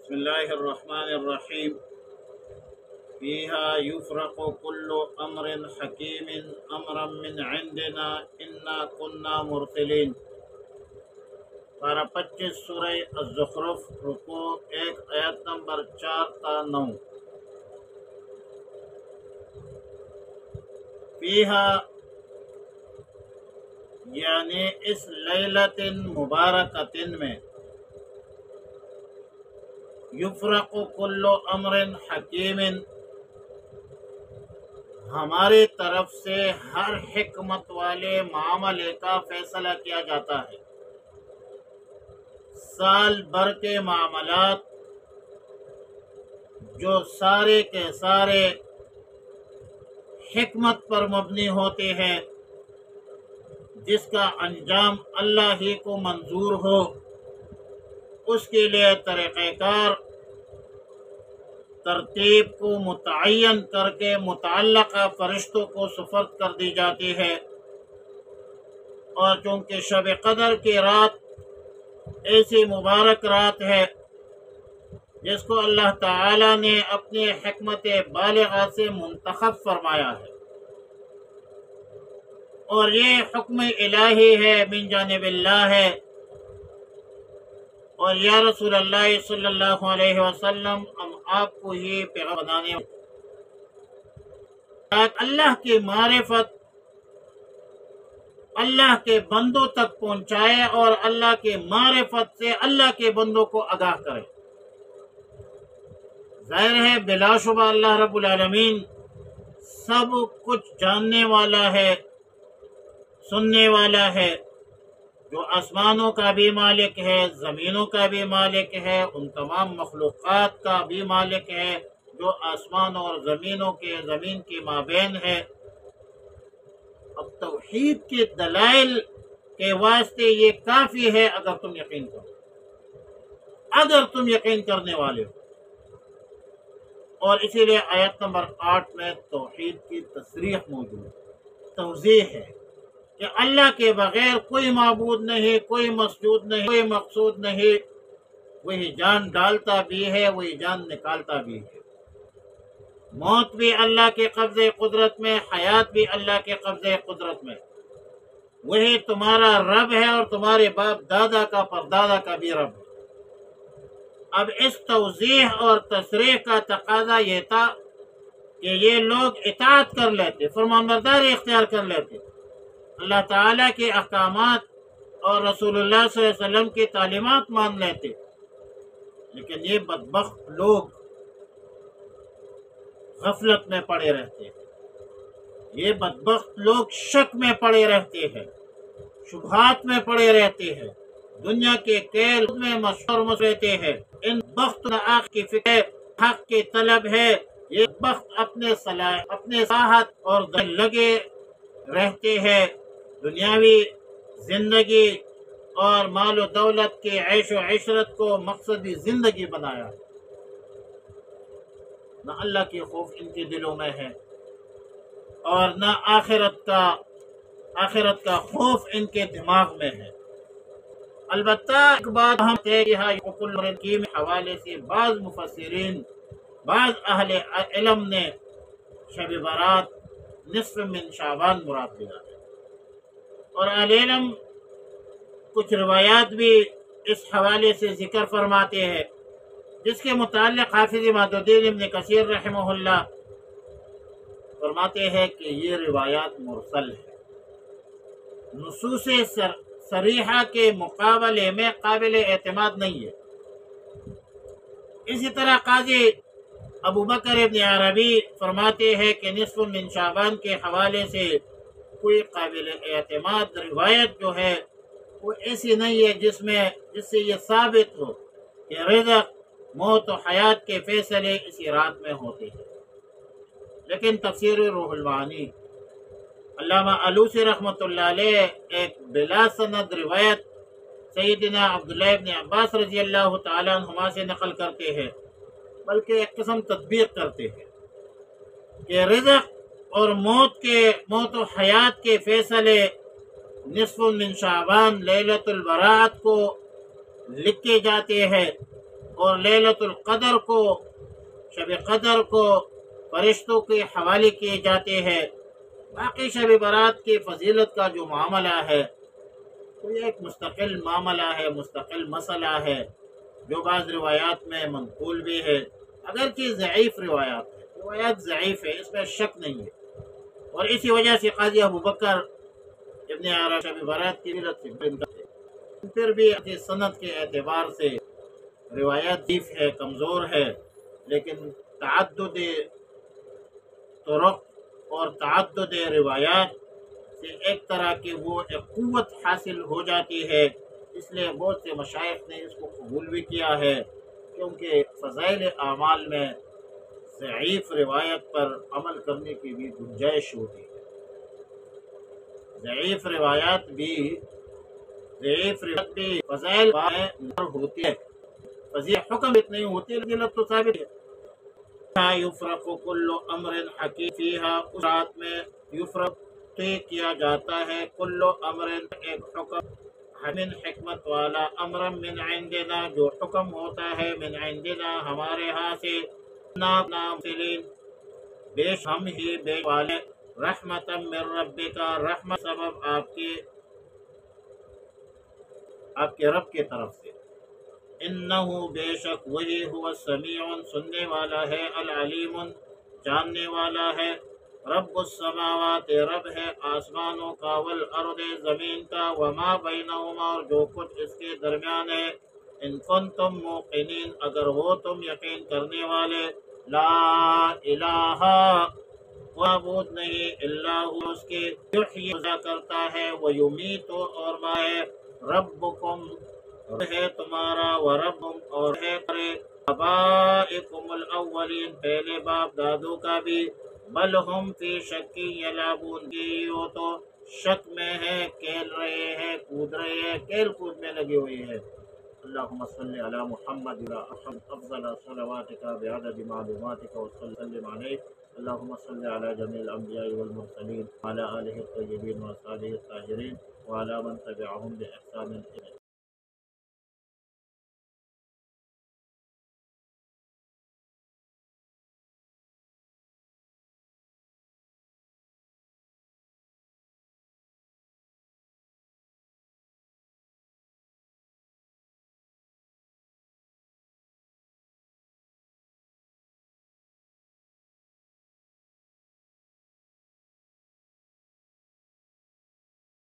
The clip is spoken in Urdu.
بسم الله الرحمن الرحيم فيها يفرق كل أمر حكيم أمرا من عندنا إنا كنا مرسلين پارہ 25 سورہ الزخرف رکوع 1 آیت نمبر 4 تا 9 فیہا یعنی اس لیلت مبارکت میں یفرق کل امر حکیم ہماری طرف سے ہر حکمت والے معاملے کا فیصلہ کیا جاتا ہے۔ سال بھر کے معاملات جو سارے کے سارے حکمت پر مبنی ہوتے ہیں، جس کا انجام اللہ ہی کو منظور ہو، اس کے لیے طریقہ کار ترتیب کو متعین کر کے متعلقہ فرشتوں کو سپرد کر دی جاتی ہے۔ اور چونکہ شب قدر کی رات ایسی مبارک رات ہے جس کو اللہ تعالی نے اپنی حکمت بالغہ سے منتخب فرمایا ہے، اور یہ حکم الہی ہے، من جانب اللہ ہے، اور یا رسول اللہ صلی اللہ علیہ وسلم ہم آپ کو یہ پیغام بنانے اللہ کی معرفت اللہ کے بندوں تک پہنچائے اور اللہ کے معرفت سے اللہ کے بندوں کو آگاہ کرے۔ ظاہر ہے بلا شبہ اللہ رب العالمین سب کچھ جاننے والا ہے، سننے والا ہے، جو آسمانوں کا بھی مالک ہے، زمینوں کا بھی مالک ہے، ان تمام مخلوقات کا بھی مالک ہے جو آسمان اور زمین کے مابین ہے۔ اب توحید کے دلائل کے واسطے یہ کافی ہے اگر تم یقین کرو، اگر تم یقین کرنے والے ہو۔ اور اسی لیے آیت نمبر 8 میں توحید کی تصریح موجود ہے، توضیح ہے کہ اللہ کے بغیر کوئی معبود نہیں، کوئی مسجود نہیں، کوئی مقصود نہیں، وہی جان ڈالتا بھی ہے، وہی جان نکالتا بھی ہے۔ موت بھی اللہ کے قبضے قدرت میں، حیات بھی اللہ کے قبضے قدرت میں۔ وہی تمہارا رب ہے اور تمہارے باپ دادا کا پردادا کا بھی رب ہے۔ اب اس توضیح اور تصریح کا تقاضا یہ تھا کہ یہ لوگ اطاعت کر لیتے، فرمانبرداری اختیار کر لیتے، اللہ تعالیٰ کے احکامات اور رسول اللہ صلی اللہ علیہ وسلم کی تعلیمات مان لیتے، لیکن یہ بدبخت لوگ غفلت میں پڑے رہتے ہیں، یہ بدبخت لوگ شک میں پڑے رہتے ہیں، شبہات میں پڑے رہتے ہیں، دنیا کے کیل میں مشہور رہتے ہیں۔ ان بخت آخ کی فکر حق کی طلب ہے، یہ بخت اپنے صلاحت اور لگے رہتے ہیں، دنیاوی زندگی اور مال و دولت کے عیش و عشرت کو مقصدی زندگی بنایا، نہ اللہ کی خوف ان کے دلوں میں ہے اور نہ آخرت کا خوف ان کے دماغ میں ہے۔ البتہ ایک بات ہم کے حوالے سے بعض مفسرین، بعض اہل علم نے شب برات نصف من شعبان مراد لیا ہے، اور اہل علم کچھ روایات بھی اس حوالے سے ذکر فرماتے ہیں، جس کے متعلق حافظ عماد الدین ابن کثیر رحمہ اللہ فرماتے ہیں کہ یہ روایات مرسل ہے، نصوص صریحہ کے مقابلے میں قابل اعتماد نہیں ہے۔ اسی طرح قاضی ابو بکر ابن عربی فرماتے ہیں کہ نصف من شعبان کے حوالے سے کوئی قابل اعتماد روایت جو ہے وہ ایسی نہیں ہے جس سے یہ ثابت ہو کہ رزق، موت و حیات کے فیصلے اسی رات میں ہوتے ہیں۔ لیکن تفسیر روح المعانی علامہ علوسی رحمۃ اللہ علیہ ایک بلا سند روایت سیدنا عبداللہ ابن عباس رضی اللہ تعالیٰ عنہما سے نقل کرتے ہیں، بلکہ ایک قسم تطبیق کرتے ہیں کہ رزق اور موت و حیات کے فیصلے نصف من شعبان لیلۃ البراۃ کو لکھے جاتے ہیں، اور لیلۃ القدر کو، شب قدر کو فرشتوں کے حوالے کیے جاتے ہیں۔ باقی شب برات کی فضیلت کا جو معاملہ ہے تو یہ ایک مستقل معاملہ ہے، مستقل مسئلہ ہے، جو بعض روایات میں منقول بھی ہے، اگرچہ ضعیف روایات ضعیف ہے، اس میں شک نہیں ہے۔ اور اسی وجہ سے قاضی ابو بکر ابن عربی شب برات کی فضیلت سے کرتے ہیں۔ پھر بھی سند کے اعتبار سے روایت ضعیف ہے، کمزور ہے، لیکن تعدد طرق اور تعدد روایات سے ایک طرح کی وہ ایک قوت حاصل ہو جاتی ہے، اس لیے بہت سے مشائخ نے اس کو قبول بھی کیا ہے، کیونکہ فضائل اعمال میں ضعیف روایت پر عمل کرنے کی بھی گنجائش ہوتی ہے۔ ضعیف روایات بھی فضائل میں ہوتی ہے، فضیل حکم نہیں ہوتی، لیکن تو ثابت ہے۔ یفرق کل امر حکیم فیہا، اس رات میں یفرق طے کیا جاتا ہے، کل امر ایک حکم، من حکمت والا، امر من عندنا جو حکم ہوتا ہے، من عندنا ہمارے ہاں سے، نامثلین بیش ہم ہی بیش والے، رحمتا من ربک، رحمت سبب آپ کے رب کی طرف سے، انہو بے شک وہی ہوا السمیع سننے والا ہے، العلیم جاننے والا ہے، رب السماوات رب ہے آسمانوں کا، والارض زمین کا، وما بینہما اور جو کچھ اس کے درمیان ہے، ان کنتم موقنین اگر ہو تم یقین کرنے والے، لا الہ معبود نہیں الا ہوا اس کے، یحیی زندہ کرتا ہے، ویمیت اور مائے، ربکم ہے تمہارا، وربم اور ہے کرے، آبائکم الاولین پہلے باپ دادوں کا بھی، بل ہم فی شک یلعبون یہ تو شک میں ہے، کھیل رہے ہیں، کود رہے ہیں، کھیل کود میں لگے ہوئے ہیں۔ اللہم صلی علی محمد افضل صلواتک بعدد معلوماتک وسلم علیہ، اللہم صلی علی جمیع الانبیاء والمرسلین وعلی آلہ الطیبین واصحابہ الطاہرین وعلی من تبعہم بإحسان